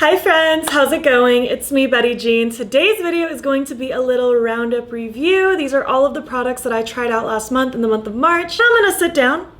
Hi friends, how's it going? It's me, Betty Jean. Today's video is going to be a little roundup review. These are all of the products that I tried out last month in the month of March. I'm gonna sit down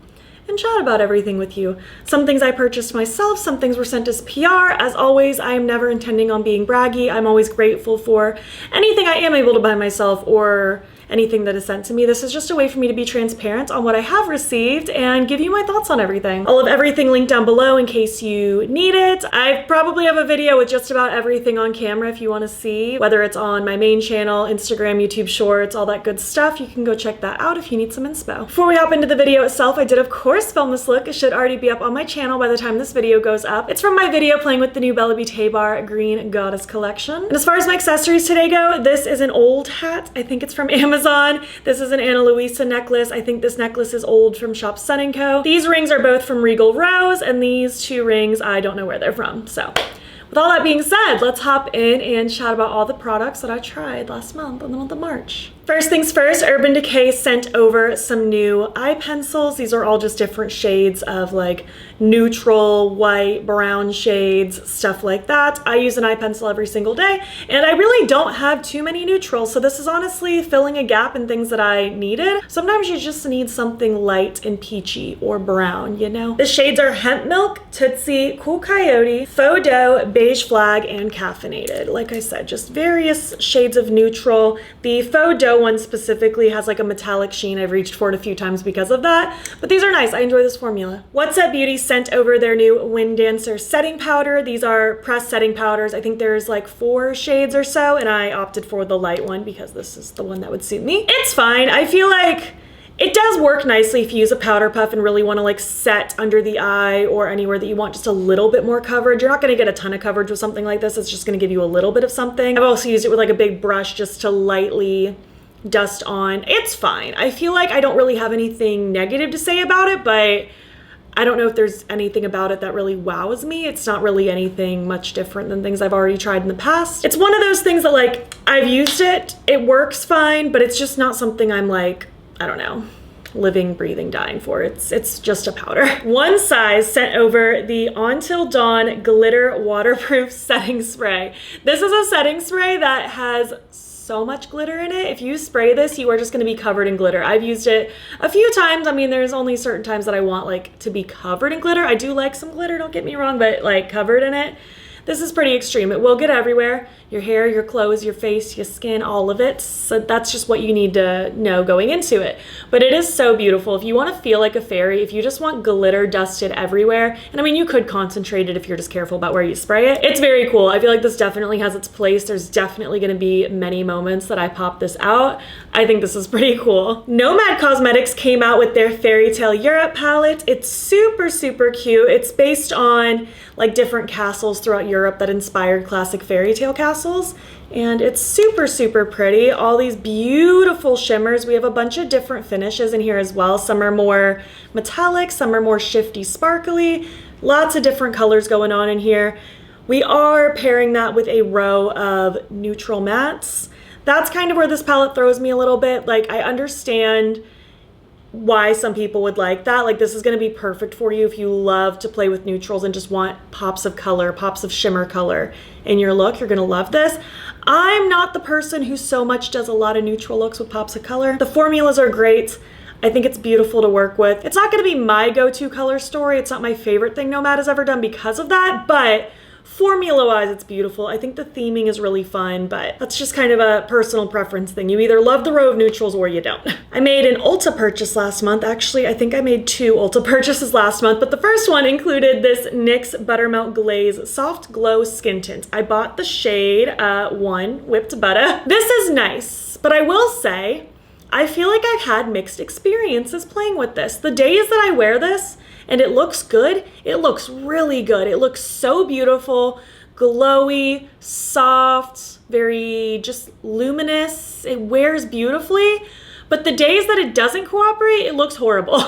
and chat about everything with you. Some things I purchased myself, some things were sent as PR. As always, I am never intending on being braggy. I'm always grateful for anything I am able to buy myself or anything that is sent to me. This is just a way for me to be transparent on what I have received and give you my thoughts on everything. I'll have everything linked down below in case you need it. I probably have a video with just about everything on camera if you want to see, whether it's on my main channel, Instagram, YouTube Shorts, all that good stuff. You can go check that out if you need some inspo. Before we hop into the video itself, I did of course film this look. It should already be up on my channel by the time this video goes up. It's from my video playing with the new Beaute Bar Green Goddess collection. And as far as my accessories today go, this is an old hat. I think it's from Amazon. This is an Ana Luisa necklace. I think this necklace is old from Shop Sun & Co. These rings are both from Regal Rose, and these two rings, I don't know where they're from. So with all that being said, let's hop in and chat about all the products that I tried last month in the month of March. First things first, Urban Decay sent over some new eye pencils. These are all just different shades of like neutral, white, brown shades, stuff like that. I use an eye pencil every single day, and I really don't have too many neutrals, so this is honestly filling a gap in things that I needed. Sometimes you just need something light and peachy or brown, you know? The shades are Hemp Milk, Tootsie, Cool Coyote, Faux Dough, Beige Flag, and Caffeinated. Like I said, just various shades of neutral. The Faux Dough one specifically has like a metallic sheen. I've reached for it a few times because of that, but these are nice. I enjoy this formula. What's Up Beauty sent over their new Wind Dancer setting powder. These are pressed setting powders. I think there's like 4 shades or so, and I opted for the light one because this is the one that would suit me. It's fine. I feel like it does work nicely if you use a powder puff and really want to like set under the eye or anywhere that you want just a little bit more coverage. You're not going to get a ton of coverage with something like this. It's just going to give you a little bit of something. I've also used it with like a big brush just to lightly dust on. It's fine. I feel like I don't really have anything negative to say about it, but I don't know if there's anything about it that really wows me. It's not really anything much different than things I've already tried in the past. It's one of those things that like, I've used it, it works fine, but it's just not something I'm like, I don't know, living, breathing, dying for. It's just a powder. One Size sent over the Until Dawn Glitter Waterproof Setting Spray. This is a setting spray that has so much glitter in it. If you spray this, you are just going to be covered in glitter. I've used it a few times. I mean, there's only certain times that I want like to be covered in glitter. I do like some glitter, don't get me wrong, but like covered in it, this is pretty extreme. It will get everywhere. Your hair, your clothes, your face, your skin, all of it. So that's just what you need to know going into it. But it is so beautiful. If you want to feel like a fairy, if you just want glitter dusted everywhere, and I mean, you could concentrate it if you're just careful about where you spray it. It's very cool. I feel like this definitely has its place. There's definitely going to be many moments that I pop this out. I think this is pretty cool. Nomad Cosmetics came out with their Fairy Tale Europe palette. It's super, super cute. It's based on like different castles throughout Europe that inspired classic fairy tale castles. And it's super, super pretty. All these beautiful shimmers. We have a bunch of different finishes in here as well. Some are more metallic, some are more shifty, sparkly. Lots of different colors going on in here. We are pairing that with a row of neutral mattes. That's kind of where this palette throws me a little bit. Like, I understand why some people would like that. Like, this is going to be perfect for you if you love to play with neutrals and just want pops of color, pops of shimmer color in your look. You're going to love this. I'm not the person who so much does a lot of neutral looks with pops of color. The formulas are great. I think it's beautiful to work with. It's not going to be my go-to color story. It's not my favorite thing Nomad has ever done because of that, but formula-wise, it's beautiful. I think the theming is really fun, but that's just kind of a personal preference thing. You either love the row of neutrals or you don't. I made an Ulta purchase last month. Actually, I think I made 2 Ulta purchases last month, but the first one included this NYX Buttermelt Glaze Soft Glow Skin Tint. I bought the shade 1, Whipped Butter. This is nice, but I will say, I feel like I've had mixed experiences playing with this. The days that I wear this, and it looks good, it looks really good. It looks so beautiful, glowy, soft, very just luminous. It wears beautifully, but the days that it doesn't cooperate, it looks horrible.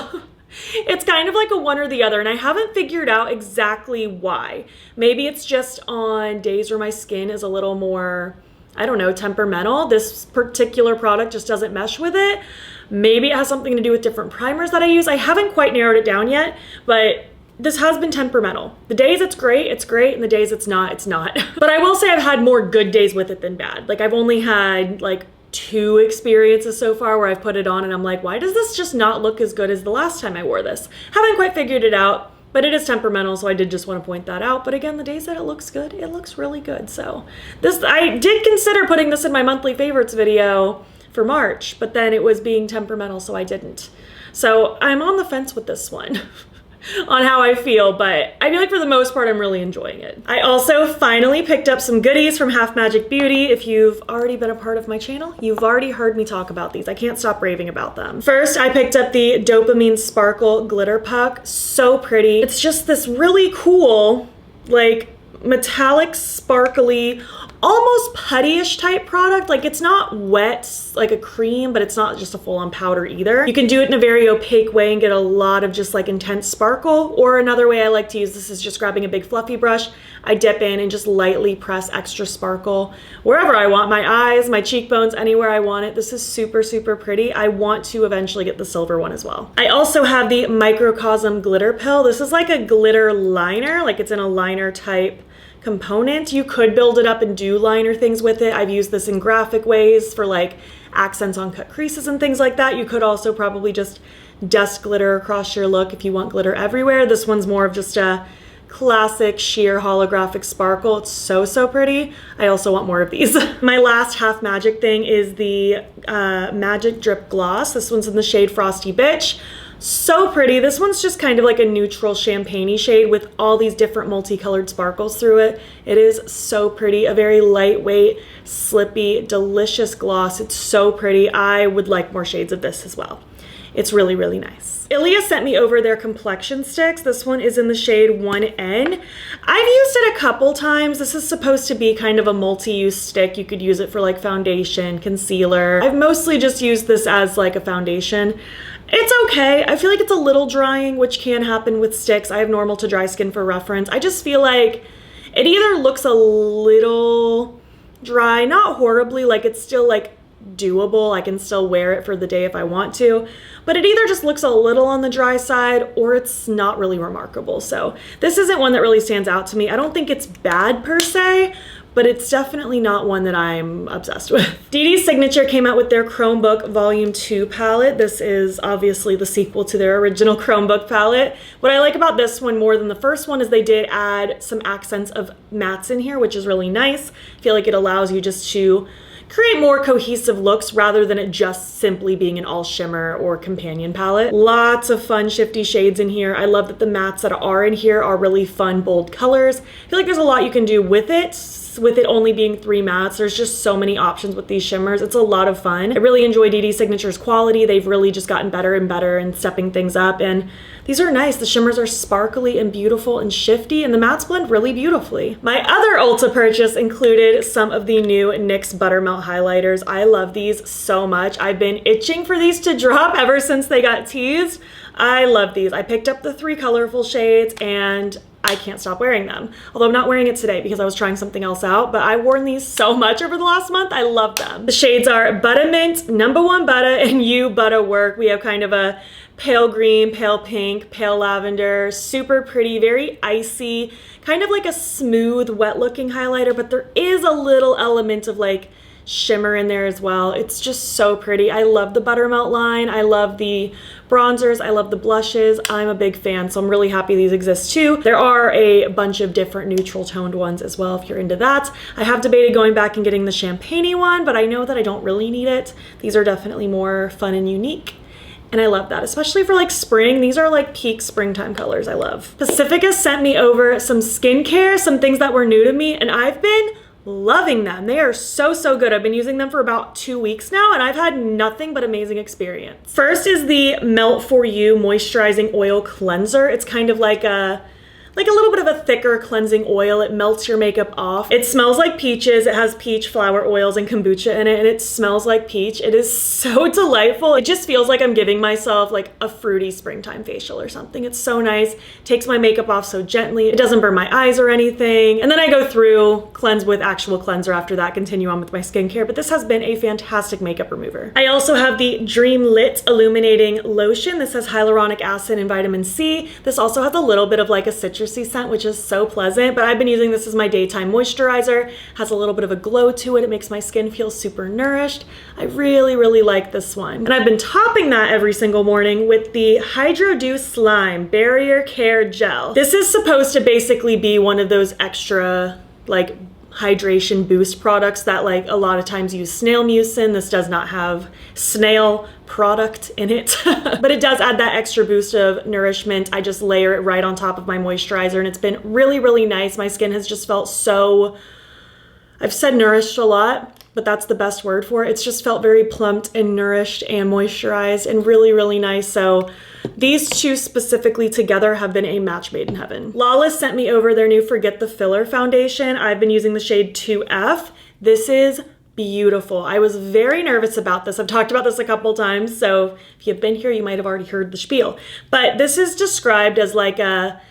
It's kind of like a one or the other, and I haven't figured out exactly why. Maybe it's just on days where my skin is a little more, I don't know, temperamental. This particular product just doesn't mesh with it. Maybe it has something to do with different primers that I use. I haven't quite narrowed it down yet, but this has been temperamental. The days it's great, and the days it's not, it's not. But I will say I've had more good days with it than bad. Like I've only had like 2 experiences so far where I've put it on and I'm like, why does this just not look as good as the last time I wore this? Haven't quite figured it out, but it is temperamental, so I did just want to point that out. But again, the days that it looks good, it looks really good. So this, I did consider putting this in my monthly favorites video for March, but then it was being temperamental, so I didn't. So I'm on the fence with this one on how I feel, but I feel like for the most part, I'm really enjoying it. I also finally picked up some goodies from Half Magic Beauty. If you've already been a part of my channel, you've already heard me talk about these. I can't stop raving about them. First, I picked up the Dopamine Sparkle Glitter Puck. So pretty. It's just this really cool, like metallic, sparkly, almost puttyish type product. Like it's not wet like a cream, but it's not just a full-on powder either. You can do it in a very opaque way and get a lot of just like intense sparkle. Or another way I like to use this is just grabbing a big fluffy brush. I dip in and just lightly press extra sparkle wherever I want, my eyes, my cheekbones, anywhere I want it. This is super, super pretty. I want to eventually get the silver one as well. I also have the Microcosm Glitter Pill. This is like a glitter liner, like it's in a liner type component. You could build it up and do liner things with it. I've used this in graphic ways for like accents on cut creases and things like that. You could also probably just dust glitter across your look if you want glitter everywhere. This one's more of just a classic sheer holographic sparkle. It's so, so pretty. I also want more of these. My last Half Magic thing is the Magic Drip Gloss. This one's in the shade Frosty Bitch. So pretty. This one's just kind of like a neutral champagne-y shade with all these different multicolored sparkles through it. It is so pretty. A very lightweight, slippy, delicious gloss. It's so pretty. I would like more shades of this as well. It's really, really nice. Ilia sent me over their complexion sticks. This one is in the shade 1N. I've used it a couple times. This is supposed to be kind of a multi-use stick. You could use it for like foundation, concealer. I've mostly just used this as like a foundation. It's okay. I feel like it's a little drying, which can happen with sticks. I have normal to dry skin for reference. I just feel like it either looks a little dry, not horribly, like it's still like doable. I can still wear it for the day if I want to, but it either just looks a little on the dry side or it's not really remarkable. So this isn't one that really stands out to me. I don't think it's bad per se, but it's definitely not one that I'm obsessed with. Dede Signature came out with their Chromebook Volume 2 palette. This is obviously the sequel to their original Chromebook palette. What I like about this one more than the first one is they did add some accents of mattes in here, which is really nice. I feel like it allows you just to create more cohesive looks rather than it just simply being an all shimmer or companion palette. Lots of fun shifty shades in here. I love that the mattes that are in here are really fun, bold colors. I feel like there's a lot you can do with it only being 3 mattes. There's just so many options with these shimmers. It's a lot of fun. I really enjoy Dede Signature's quality. They've really just gotten better and better and stepping things up, and these are nice. The shimmers are sparkly and beautiful and shifty, and the mattes blend really beautifully. My other Ulta purchase included some of the new NYX Buttermelt highlighters. I love these so much. I've been itching for these to drop ever since they got teased. I love these. I picked up the 3 colorful shades and I can't stop wearing them. Although I'm not wearing it today because I was trying something else out, but I've worn these so much over the last month. I love them. The shades are Butta Mint, Number 1 Butta, and You Butta Work. We have kind of a pale green, pale pink, pale lavender, super pretty, very icy, kind of like a smooth, wet looking highlighter, but there is a little element of like shimmer in there as well. It's just so pretty. I love the Buttermelt line. I love the bronzers. I love the blushes. I'm a big fan, so I'm really happy these exist too. There are a bunch of different neutral toned ones as well if you're into that. I have debated going back and getting the champagne-y one, but I know that I don't really need it. These are definitely more fun and unique. And I love that, especially for like spring. These are like peak springtime colors I love. Pacifica sent me over some skincare, some things that were new to me, and I've been loving them. They are so, so good. I've been using them for about 2 weeks now, and I've had nothing but amazing experience. First is the Melt For You Moisturizing Oil Cleanser. It's kind of like a like a little bit of a thicker cleansing oil. It melts your makeup off. It smells like peaches. It has peach flower oils and kombucha in it, and it smells like peach. It is so delightful. It just feels like I'm giving myself like a fruity springtime facial or something. It's so nice. Takes my makeup off so gently. It doesn't burn my eyes or anything. And then I go through, cleanse with actual cleanser after that, continue on with my skincare, but this has been a fantastic makeup remover. I also have the Dream Lit Illuminating Lotion. This has hyaluronic acid and vitamin C. This also has a little bit of like a citrusy scent, which is so pleasant, but I've been using this as my daytime moisturizer. Has a little bit of a glow to it. It makes my skin feel super nourished. I really, really like this one. And I've been topping that every single morning with the Hydro Dew Slime Barrier Care Gel. This is supposed to basically be one of those extra like hydration boost products that like a lot of times use snail mucin. This does not have snail product in it, but it does add that extra boost of nourishment. I just layer it right on top of my moisturizer and it's been really, really nice. My skin has just felt so, I've said nourished a lot, but that's the best word for it. It's just felt very plumped and nourished and moisturized and really, really nice. So these two specifically together have been a match made in heaven. Lawless sent me over their new Forget the Filler foundation. I've been using the shade 2F. This is beautiful. I was very nervous about this. I've talked about this a couple times, so if you've been here, you might have already heard the spiel. But this is described as like a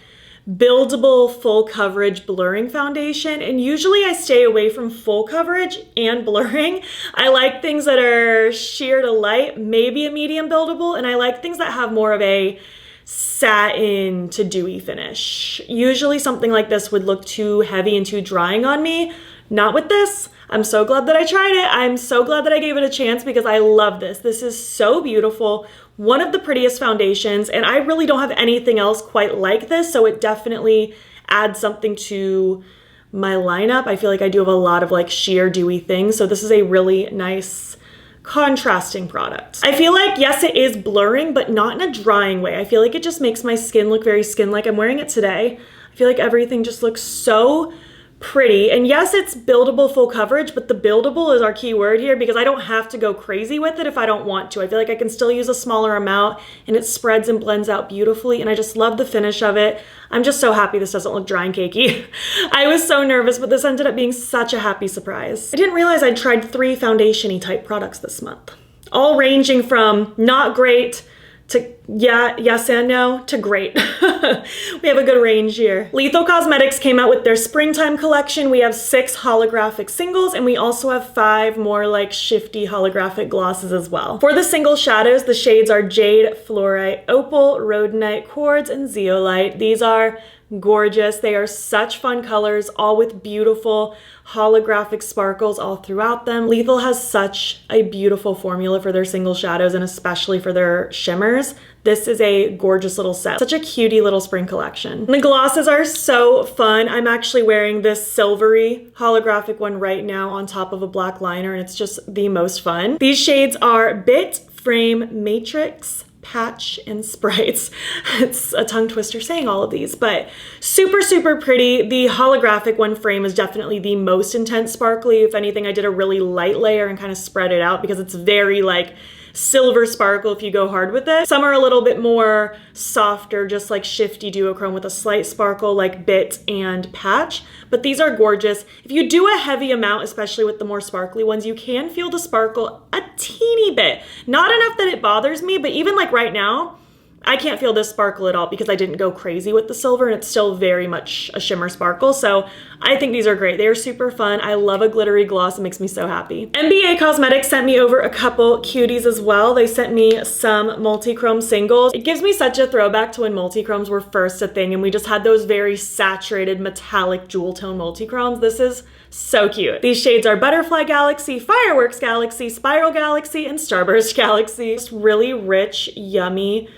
buildable full coverage blurring foundation, and usually I stay away from full coverage and blurring. I like things that are sheer to light, maybe a medium buildable, and I like things that have more of a satin to dewy finish. Usually something like this would look too heavy and too drying on me. Not with this. I'm so glad that I tried it. I'm so glad that I gave it a chance because I love this. This is so beautiful. One of the prettiest foundations, and I really don't have anything else quite like this, so it definitely adds something to my lineup. I feel like I do have a lot of like sheer dewy things, so this is a really nice contrasting product. I feel like, yes, it is blurring, but not in a drying way. I feel like it just makes my skin look very skin-like. I'm wearing it today. I feel like everything just looks so pretty. And yes, it's buildable full coverage, but the buildable is our key word here because I don't have to go crazy with it if I don't want to. I feel like I can still use a smaller amount and it spreads and blends out beautifully, and I just love the finish of it. I'm just so happy this doesn't look dry and cakey. I was so nervous, but this ended up being such a happy surprise. I didn't realize I'd tried 3 foundation-y type products this month, all ranging from not great to yes and no to great. We have a good range here. Lethal Cosmetics came out with their springtime collection. We have 6 holographic singles, and we also have 5 more like shifty holographic glosses as well. For the single shadows, the shades are Jade, Fluorite, Opal, Rhodonite, Quartz, and Zeolite. These are gorgeous. They are such fun colors, all with beautiful holographic sparkles all throughout them. Lethal has such a beautiful formula for their single shadows and especially for their shimmers. This is a gorgeous little set. Such a cutie little spring collection. And the glosses are so fun. I'm actually wearing this silvery holographic one right now on top of a black liner, and it's just the most fun. These shades are Bit, Frame, Matrix, Patch, and Sprites. It's a tongue twister saying all of these, but super, super pretty. The holographic one, Frame, is definitely the most intense sparkly. If anything, I did a really light layer and kind of spread it out because it's very like silver sparkle if you go hard with it. Some are a little bit more softer, just like shifty duochrome with a slight sparkle like Bit and Patch, but these are gorgeous. If you do a heavy amount, especially with the more sparkly ones, you can feel the sparkle a teeny bit. Not enough that it bothers me, but even like right now, I can't feel this sparkle at all because I didn't go crazy with the silver and it's still very much a shimmer sparkle. So I think these are great. They are super fun. I love a glittery gloss. It makes me so happy. MBA Cosmetics sent me over a couple cuties as well. They sent me some multi-chrome singles. It gives me such a throwback to when multi-chromes were first a thing and we just had those very saturated metallic jewel tone multi-chromes. This is so cute. These shades are Butterfly Galaxy, Fireworks Galaxy, Spiral Galaxy, and Starburst Galaxy. Just really rich, yummy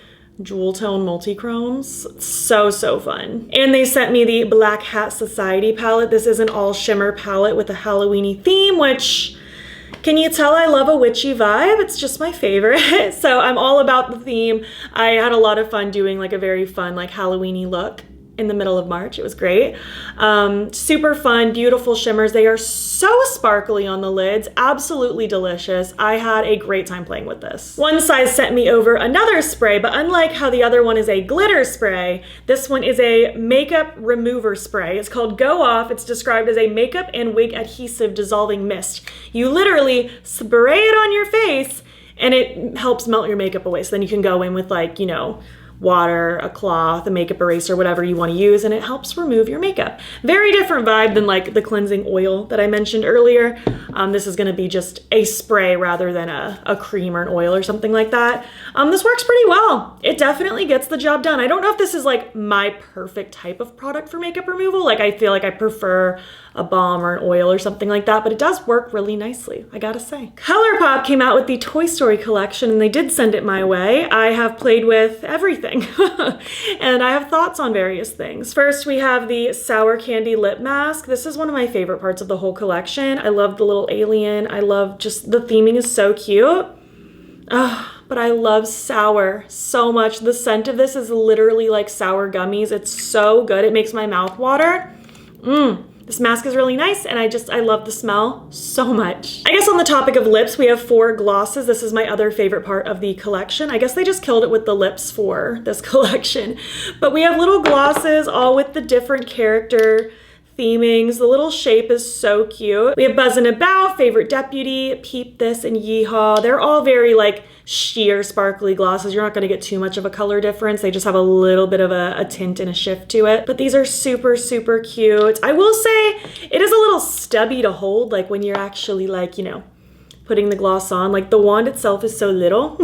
jewel tone multi-chromes. So, so fun. And they sent me the Black Hat Society palette. This is an all shimmer palette with a Halloween-y theme, which, can you tell I love a witchy vibe? It's just my favorite. So I'm all about the theme. I had a lot of fun doing like a very fun like Halloween-y look. in the middle of March. It was great. Super fun, beautiful shimmers. They are so sparkly on the lids, absolutely delicious. I had a great time playing with this. One size sent me over another spray, but unlike how the other one is a glitter spray, this one is a makeup remover spray. It's called Go Off. It's described as a makeup and wig adhesive dissolving mist. You literally spray it on your face and it helps melt your makeup away. So then you can go in with like, you know, water, a cloth, a makeup eraser, whatever you want to use, and it helps remove your makeup. Very different vibe than like the cleansing oil that I mentioned earlier. This is going to be just a spray rather than a cream or an oil or something like that. This works pretty well. It definitely gets the job done. I don't know if this is like my perfect type of product for makeup removal. Like I feel like I prefer a balm or an oil or something like that, but it does work really nicely, I gotta say. ColourPop came out with the Toy Story collection and they did send it my way. I have played with everything and I have thoughts on various things. First, we have the Sour Candy Lip Mask. This is one of my favorite parts of the whole collection. I love the little alien. I love just the theming is so cute. But I love sour so much. The scent of this is literally like sour gummies. It's so good. It makes my mouth water. This mask is really nice and I love the smell so much. I guess on the topic of lips, we have 4 glosses. This is my other favorite part of the collection. I guess they just killed it with the lips for this collection. But we have little glosses all with the different character themings. The little shape is so cute. We have Buzz and About, Favorite Deputy, Peep This, and Yeehaw. They're all very like sheer sparkly glosses. You're not gonna get too much of a color difference. They just have a little bit of a tint and a shift to it. But these are super, super cute. I will say it is a little stubby to hold, like when you're actually like, you know, putting the gloss on. Like the wand itself is so little.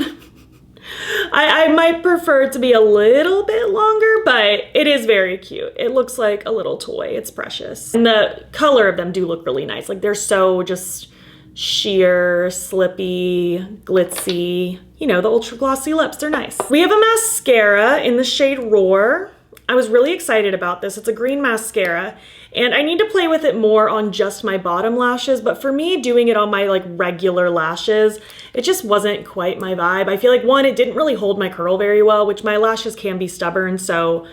I might prefer it to be a little bit longer, but it is very cute. It looks like a little toy. It's precious. And the color of them do look really nice. Like they're so just sheer, slippy, glitzy, you know, the ultra glossy lips. They're nice. We have a mascara in the shade Roar. I was really excited about this. It's a green mascara and I need to play with it more on just my bottom lashes, but for me, doing it on my like regular lashes, it just wasn't quite my vibe. I feel like one, it didn't really hold my curl very well, which my lashes can be stubborn, so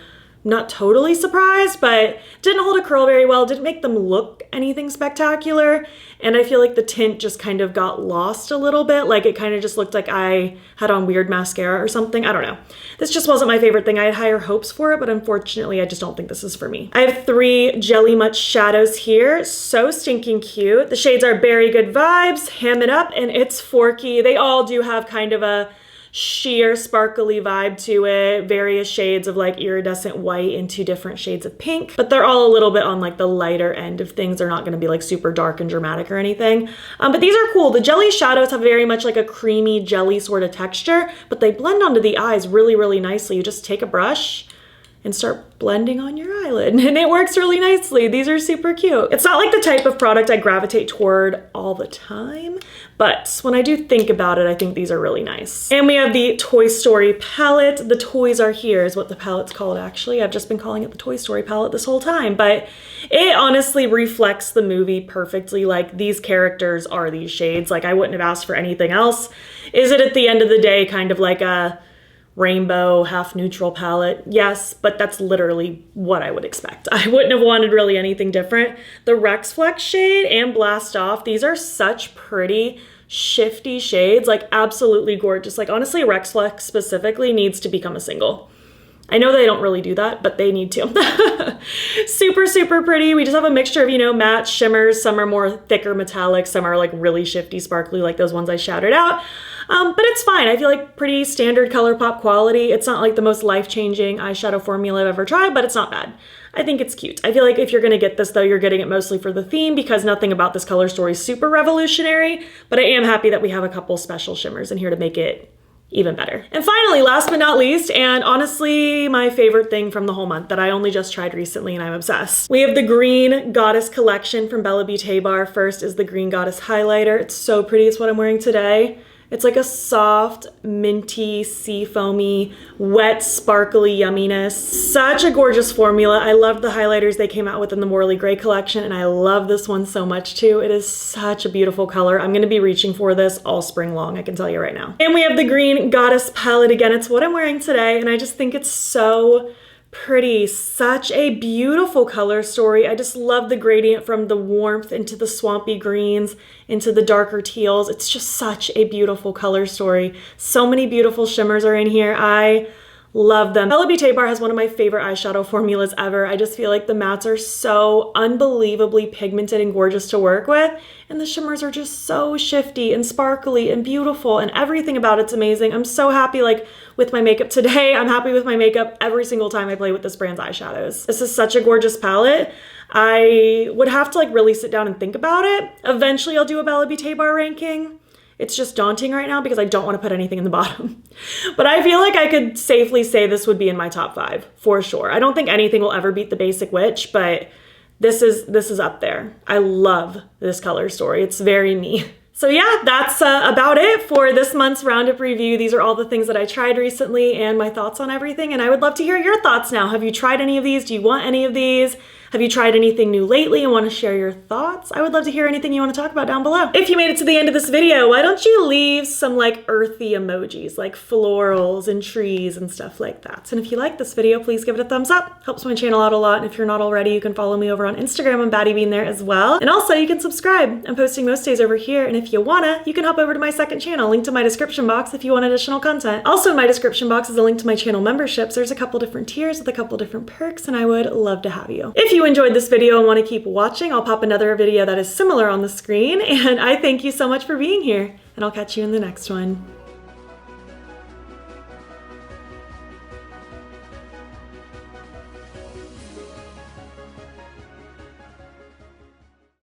not totally surprised, but didn't hold a curl very well, didn't make them look anything spectacular. And I feel like the tint just kind of got lost a little bit. Like it kind of just looked like I had on weird mascara or something. I don't know. This just wasn't my favorite thing. I had higher hopes for it, but unfortunately, I just don't think this is for me. I have 3 Jelly Much shadows here. So stinking cute. The shades are Berry Good Vibes, Ham It Up, and It's Forky. They all do have kind of a sheer sparkly vibe to it, various shades of like iridescent white into different shades of pink, but they're all a little bit on like the lighter end of things. They're not going to be like super dark and dramatic or anything, but these are cool. The jelly shadows have very much like a creamy jelly sort of texture, but they blend onto the eyes really, really nicely. You just take a brush and start blending on your eyelid and it works really nicely. These are super cute. It's not like the type of product I gravitate toward all the time, but when I do think about it, I think these are really nice. And we have the Toy Story palette. The Toys Are Here is what the palette's called actually. I've just been calling it the Toy Story palette this whole time, but it honestly reflects the movie perfectly. Like these characters are these shades. Like I wouldn't have asked for anything else. Is it at the end of the day kind of like a rainbow half neutral palette? Yes, but that's literally what I would expect. I wouldn't have wanted really anything different. The Rex Flex shade and Blast Off, these are such pretty shifty shades, like absolutely gorgeous. Like honestly, Rex Flex specifically needs to become a single. I know they don't really do that, but they need to. Super, super pretty. We just have a mixture of, you know, matte shimmers. Some are more thicker metallic. Some are like really shifty, sparkly, like those ones I shouted out. But it's fine. I feel like pretty standard ColourPop quality. It's not like the most life-changing eyeshadow formula I've ever tried, but it's not bad. I think it's cute. I feel like if you're gonna get this though, you're getting it mostly for the theme because nothing about this color story is super revolutionary, but I am happy that we have a couple special shimmers in here to make it even better. And finally, last but not least, and honestly my favorite thing from the whole month that I only just tried recently and I'm obsessed. We have the Green Goddess collection from Beaute Bar. First is the Green Goddess highlighter. It's so pretty. It's what I'm wearing today. It's like a soft, minty, sea foamy, wet, sparkly yumminess. Such a gorgeous formula. I love the highlighters they came out with in the Morley Gray collection, and I love this one so much too. It is such a beautiful color. I'm gonna be reaching for this all spring long, I can tell you right now. And we have the Green Goddess palette again. It's what I'm wearing today, and I just think it's so pretty. Such a beautiful color story. I just love the gradient from the warmth into the swampy greens, into the darker teals. It's just such a beautiful color story. So many beautiful shimmers are in here. I love them. Beaute Bar has one of my favorite eyeshadow formulas ever. I just feel like the mattes are so unbelievably pigmented and gorgeous to work with, and the shimmers are just so shifty and sparkly and beautiful, and everything about it's amazing. I'm so happy like with my makeup today. I'm happy with my makeup every single time I play with this brand's eyeshadows. This is such a gorgeous palette. I would have to like really sit down and think about it. Eventually I'll do a Beaute Bar ranking. It's just daunting right now because I don't want to put anything in the bottom. But I feel like I could safely say this would be in my top 5 for sure. I don't think anything will ever beat the Basic Witch, but this is up there. I love this color story. It's very me. So yeah, that's about it for this month's Roundup review. These are all the things that I tried recently and my thoughts on everything. And I would love to hear your thoughts now. Have you tried any of these? Do you want any of these? Have you tried anything new lately and want to share your thoughts? I would love to hear anything you want to talk about down below. If you made it to the end of this video, why don't you leave some like earthy emojis, like florals and trees and stuff like that. And if you like this video, please give it a thumbs up. Helps my channel out a lot. And if you're not already, you can follow me over on Instagram and BATTYBEAN there as well. And also you can subscribe. I'm posting most days over here. And if you wanna, you can hop over to my second channel, link to my description box if you want additional content. Also in my description box is a link to my channel memberships. There's a couple different tiers with a couple different perks, and I would love to have you. If you enjoyed this video and want to keep watching, I'll pop another video that is similar on the screen. And I thank you so much for being here, and I'll catch you in the next one.